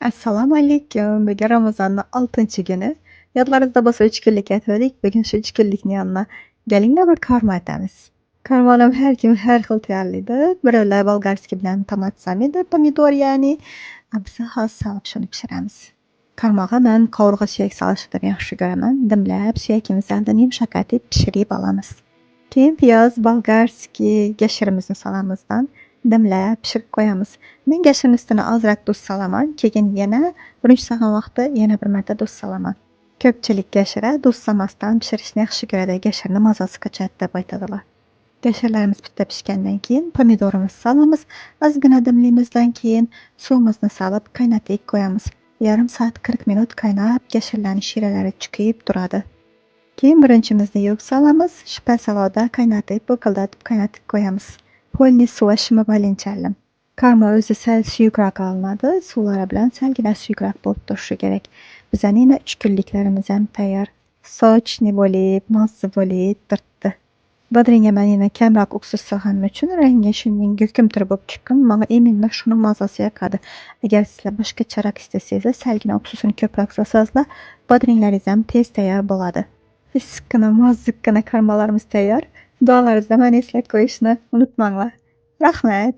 Assalomu alaykum. Bugun Ramazonning 6-kuni. Yodlaringizda bo'lsa 3 kunlik aytmadik. Bugun shu 3 kunlikni yanına kelinglar bir korma aytamiz. Kormani har kim har xil tayyorlaydi. Birovlar bolgarskiy bilan tomat samidi, pomidor ya'ni. Biz hozir solib shuni pishiramiz. Qarmog'i men qovurg'a suyak solishni yaxshi ko'raman. Dimlab suyakimizni oldin yumshoqatib pishirib olamiz. Keyin piyoz, bolgarskiy gashirimizni solamizdan dimlab pishirib qo'yamiz. Men gashirni ustiga ozroq tuz solaman, keyin yana birinchi saxon vaqti yana bir marta tuz solaman. Ko'pchilik gashira tuz solmasdan pishirishni yaxshi ko'radi, gashirni mazasi qochadi deb aytadilar. Gashirlarimiz bitta pishgandan keyin pomidorimizni solamiz, ozgina dimlaymizdan keyin suvimizni solib qaynatib qo'yamiz. Yarim soat 40 minut qaynab, gashirlarning shiralari chiqib turadi. Keyin birinchimizni yuvib solamiz, shpasalada qaynatib, bo'kildatib qaynatib qo'yamiz. Polni suvi shimibalinchalik. Qarma o'zi sal suyuqroq olinadi, suvlari bilan salgina suyuqroq bo'lib turishi kerak. Bizning 3 kunliklarimiz ham tayyor. Sochni bo'lib, mazza bo'lib turibdi. Bodringga men yana kamroq uksus solganim uchun rangi shunday go'kimtir bo'lib chiqqan. Menga именно shuni mazasi yoqadi. Agar sizlar boshqacharoq istasangiz, salgina uksusini ko'proq solsangizlar, bodringlaringiz ham tez tayyor bo'ladi. Issiqqina, moziqqina qarmalarimiz tayyor. Duolaringizda meni eslab qo'yishni unutmanglar. Rahmat.